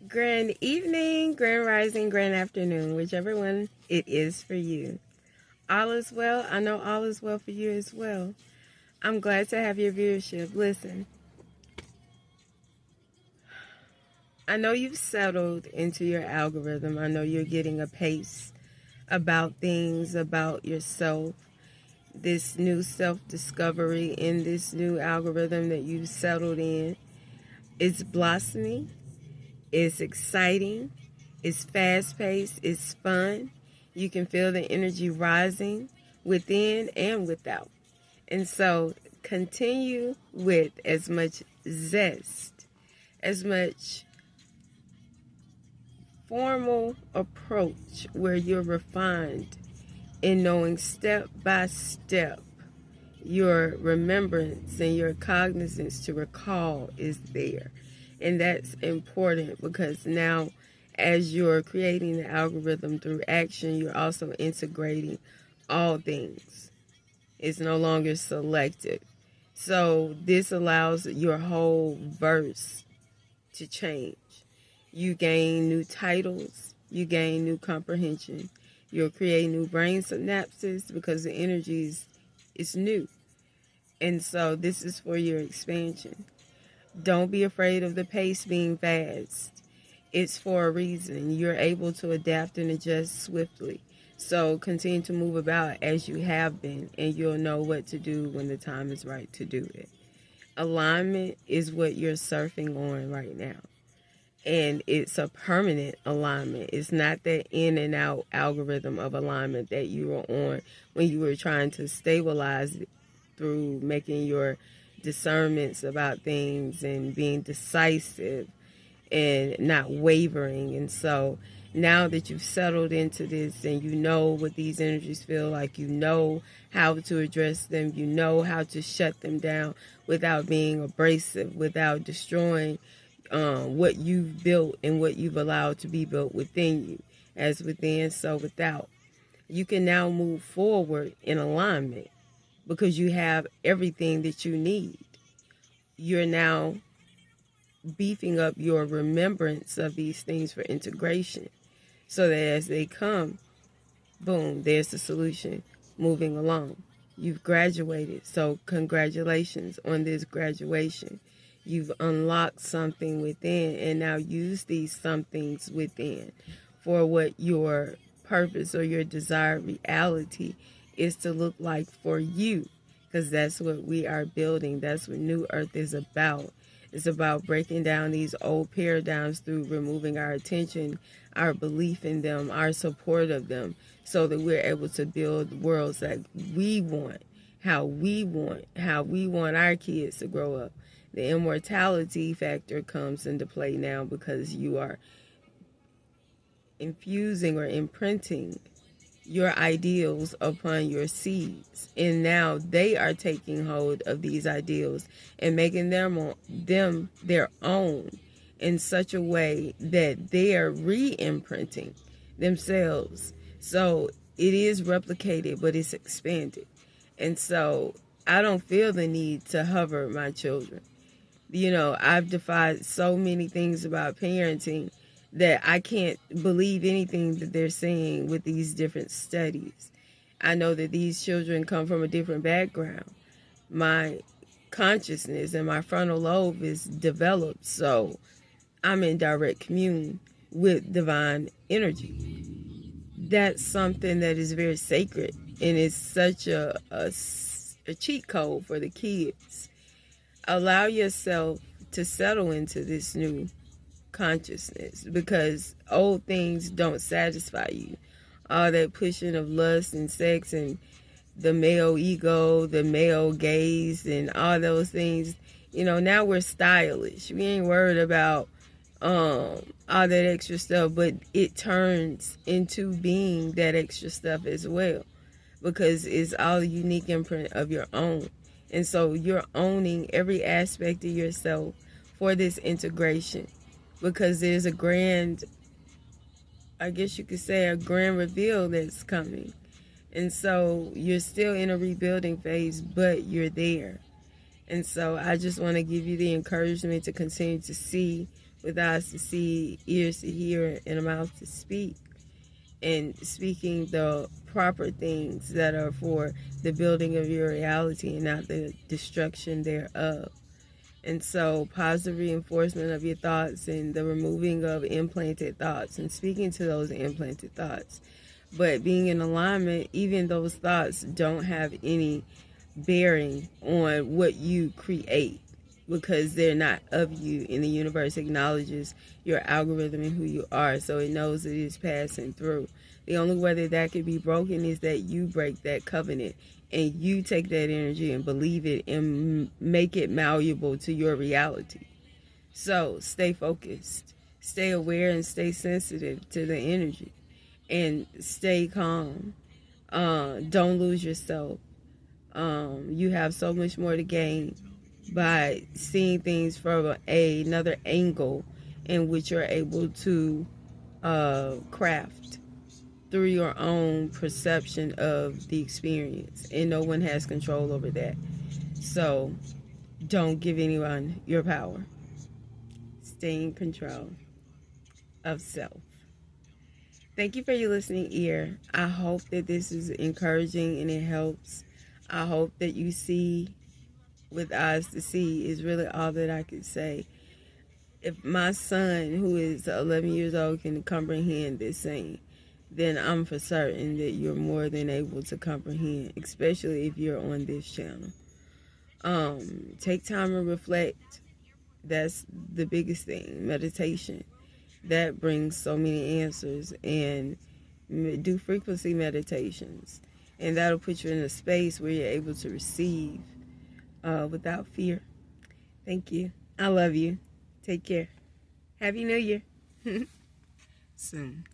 Grand evening, grand rising, grand afternoon, whichever one it is for you. All is well. I know all is well for you as well. I'm glad to have your viewership. Listen, I know you've settled into your algorithm. I know you're getting a pace about things, about yourself, this new self-discovery in this new algorithm that you've settled in. It's blossoming. It's exciting. It's fast-paced. It's fun. You can feel the energy rising within and without. And so continue with as much zest, as much formal approach where you're refined in knowing step by step your remembrance and your cognizance to recall is there. And that's important because now as you're creating the algorithm through action, you're also integrating all things. It's no longer selective. So this allows your whole verse to change. You gain new titles, you gain new comprehension. You'll create new brain synapses because the energy is new. And so this is for your expansion. Don't be afraid of the pace being fast. It's for a reason. You're able to adapt and adjust swiftly. So continue to move about as you have been, and you'll know what to do when the time is right to do it. Alignment is what you're surfing on right now. And it's a permanent alignment. It's not that in and out algorithm of alignment that you were on when you were trying to stabilize it through making your discernments about things and being decisive and not wavering. And so now that you've settled into this and you know what these energies feel like, you know how to address them, you know how to shut them down without being abrasive, without destroying what you've built and what you've allowed to be built within you. As within, so without. You can now move forward in alignment because you have everything that you need. You're now beefing up your remembrance of these things for integration so that as they come, boom, there's the solution moving along. You've graduated, so congratulations on this graduation. You've unlocked something within, and now use these somethings within for what your purpose or your desired reality is to look like for you, because that's what we are building. That's what New Earth is about. It's about breaking down these old paradigms through removing our attention, our belief in them, our support of them, so that we're able to build worlds that we want, how we want our kids to grow up. The immortality factor comes into play now because you are infusing or imprinting your ideals upon your seeds. And now they are taking hold of these ideals and making them their own in such a way that they are re-imprinting themselves. So it is replicated, but it's expanded. And so I don't feel the need to hover my children. You know, I've defied so many things about parenting that I can't believe anything that they're saying with these different studies. I know that these children come from a different background. My consciousness and my frontal lobe is developed, so I'm in direct commune with divine energy. That's something that is very sacred, and it's such a cheat code for the kids. Allow yourself to settle into this new consciousness because old things don't satisfy you. All that pushing of lust and sex and the male ego, the male gaze, and all those things. You know, now we're stylish. We ain't worried about all that extra stuff, but it turns into being that extra stuff as well because it's all a unique imprint of your own. And so you're owning every aspect of yourself for this integration because there's a grand, I guess you could say, a grand reveal that's coming. And so you're still in a rebuilding phase, but you're there. And so I just want to give you the encouragement to continue to see with eyes to see, ears to hear, and a mouth to speak, and speaking the proper things that are for the building of your reality and not the destruction thereof. And so positive reinforcement of your thoughts and the removing of implanted thoughts and speaking to those implanted thoughts. But being in alignment, even those thoughts don't have any bearing on what you create because they're not of you, and the universe acknowledges your algorithm and who you are, so it knows it is passing through. The only way that could be broken is that you break that covenant and you take that energy and believe it and make it malleable to your reality. So stay focused, stay aware, and stay sensitive to the energy, and stay calm. Don't lose yourself. You have so much more to gain by seeing things from another angle in which you're able to craft through your own perception of the experience, and no one has control over that. So don't give anyone your power. Stay in control of self. Thank you for your listening ear. I hope that this is encouraging and it helps. I hope that you see with eyes to see is really all that I could say. If my son, who is 11 years old, can comprehend this thing, then I'm for certain that you're more than able to comprehend, especially if you're on this channel. Take time and reflect. That's the biggest thing. Meditation. That brings so many answers. And do frequency meditations. And that'll put you in a space where you're able to receive without fear. Thank you. I love you. Take care. Happy New Year. Soon.